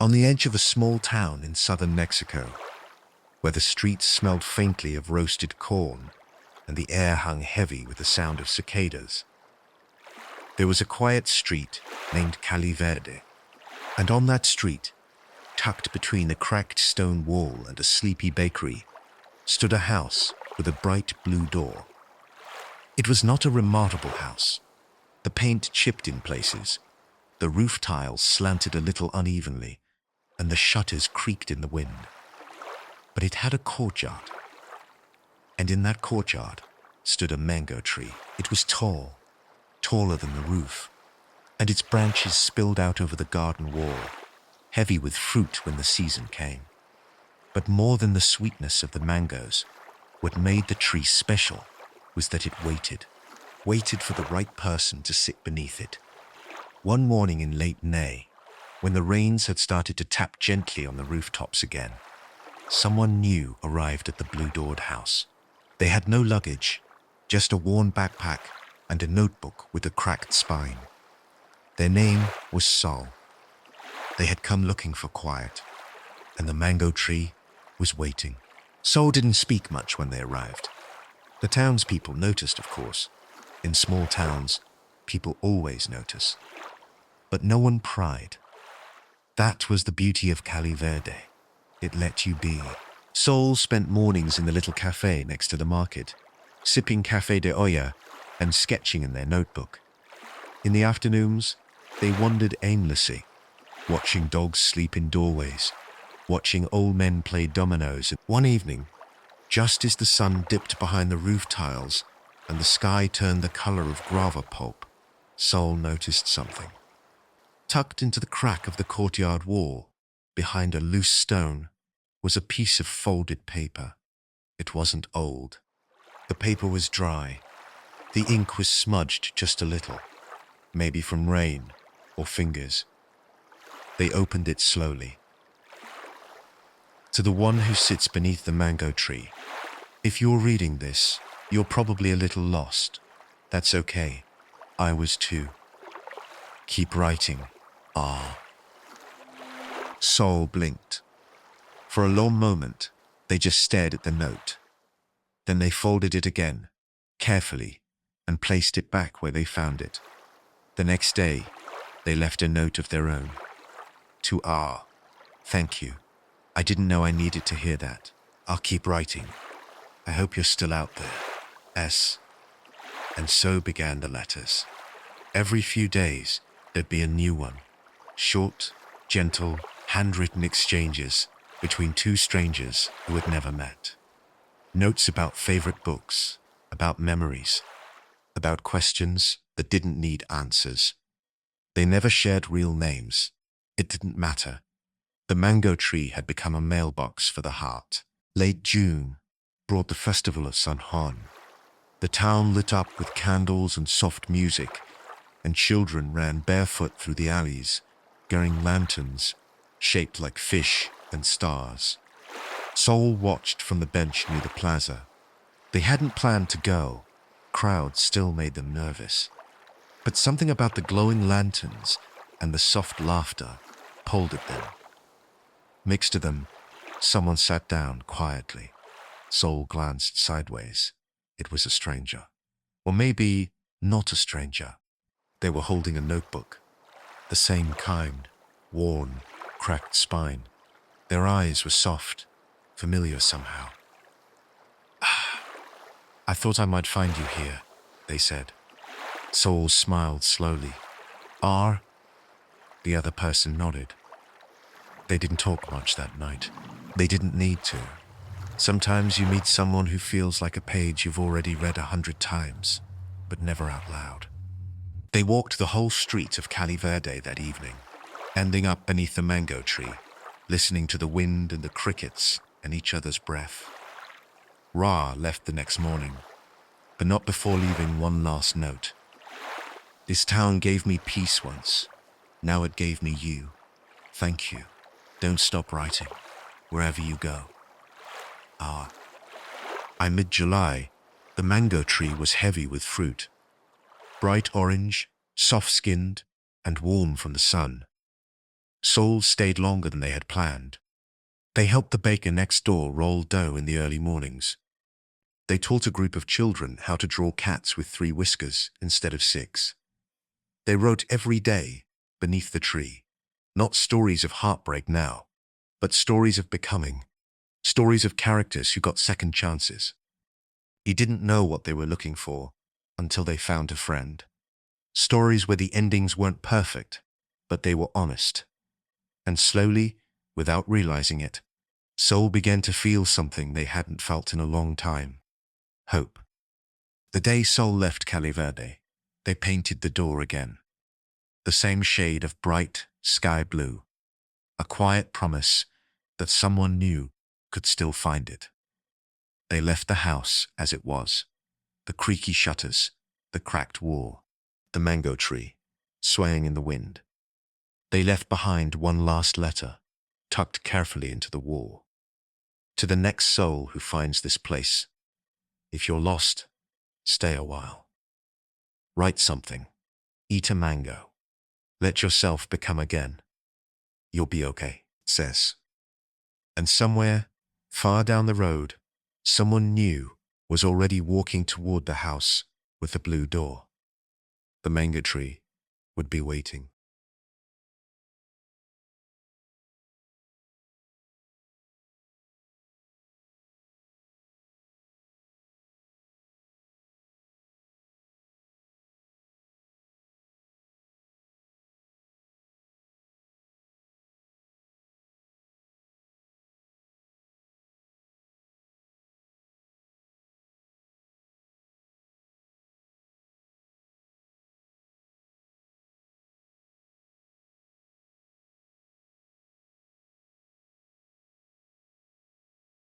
On the edge of a small town in southern Mexico, where the streets smelled faintly of roasted corn and the air hung heavy with the sound of cicadas, there was a quiet street named Calle Verde. And on that street, tucked between a cracked stone wall and a sleepy bakery, stood a house with a bright blue door. It was not a remarkable house. The paint chipped in places, the roof tiles slanted a little unevenly, and the shutters creaked in the wind. But it had a courtyard, and in that courtyard stood a mango tree. It was tall, taller than the roof, and its branches spilled out over the garden wall, heavy with fruit when the season came. But more than the sweetness of the mangoes, what made the tree special was that it waited for the right person to sit beneath it. One morning in late May, when the rains had started to tap gently on the rooftops again, someone new arrived at the blue-doored house. They had no luggage, just a worn backpack and a notebook with a cracked spine. Their name was Sol. They had come looking for quiet, and the mango tree was waiting. Sol didn't speak much when they arrived. The townspeople noticed, of course. In small towns, people always notice. But no one pried. That was the beauty of Calle Verde. It let you be. Sol spent mornings in the little cafe next to the market, sipping café de olla and sketching in their notebook. In the afternoons, they wandered aimlessly, watching dogs sleep in doorways, watching old men play dominoes. One evening, just as the sun dipped behind the roof tiles and the sky turned the color of grava pulp, Sol noticed something. Tucked into the crack of the courtyard wall, behind a loose stone, was a piece of folded paper. It wasn't old. The paper was dry. The ink was smudged just a little, maybe from rain or fingers. They opened it slowly. To the one who sits beneath the mango tree, if you're reading this, you're probably a little lost. That's okay. I was too. Keep writing. Ah. Sol blinked. For a long moment, they just stared at the note. Then they folded it again, carefully, and placed it back where they found it. The next day, they left a note of their own. To R. Thank you. I didn't know I needed to hear that. I'll keep writing. I hope you're still out there. S. And so began the letters. Every few days, there'd be a new one. Short, gentle, handwritten exchanges between two strangers who had never met. Notes about favorite books, about memories, about questions that didn't need answers. They never shared real names. It didn't matter. The mango tree had become a mailbox for the heart. Late June brought the festival of San Juan. The town lit up with candles and soft music, and children ran barefoot through the alleys, carrying lanterns shaped like fish and stars. Sol watched from the bench near the plaza. They hadn't planned to go. Crowds still made them nervous. But something about the glowing lanterns and the soft laughter pulled at them. Next to them, someone sat down quietly. Sol glanced sideways. It was a stranger. Or maybe not a stranger. They were holding a notebook. The same kind, worn, cracked spine. Their eyes were soft, familiar somehow. I thought I might find you here, they said. Sol smiled slowly. R? The other person nodded. They didn't talk much that night. They didn't need to. Sometimes you meet someone who feels like a page you've already read 100 times, but never out loud. They walked the whole street of Calle Verde that evening, ending up beneath the mango tree, listening to the wind and the crickets and each other's breath. Ra left the next morning, but not before leaving one last note. This town gave me peace once. Now it gave me you. Thank you. Don't stop writing, wherever you go. Ah. By mid-July, the mango tree was heavy with fruit. Bright orange, soft-skinned, and warm from the sun. Soul stayed longer than they had planned. They helped the baker next door roll dough in the early mornings. They taught a group of children how to draw cats with 3 whiskers instead of 6. They wrote every day beneath the tree, not stories of heartbreak now, but stories of becoming, stories of characters who got second chances. He didn't know what they were looking for until they found a friend. Stories where the endings weren't perfect, but they were honest. And slowly, without realizing it, Soul began to feel something they hadn't felt in a long time. Hope. The day Soul left Cali Verde, they painted the door again. The same shade of bright sky blue. A quiet promise that someone new could still find it. They left the house as it was. The creaky shutters, the cracked wall, the mango tree, swaying in the wind. They left behind one last letter, tucked carefully into the wall. To the next soul who finds this place, if you're lost, stay a while. Write something. Eat a mango. Let yourself become again. You'll be okay, it says. And somewhere, far down the road, someone new was already walking toward the house with the blue door. The mango tree would be waiting.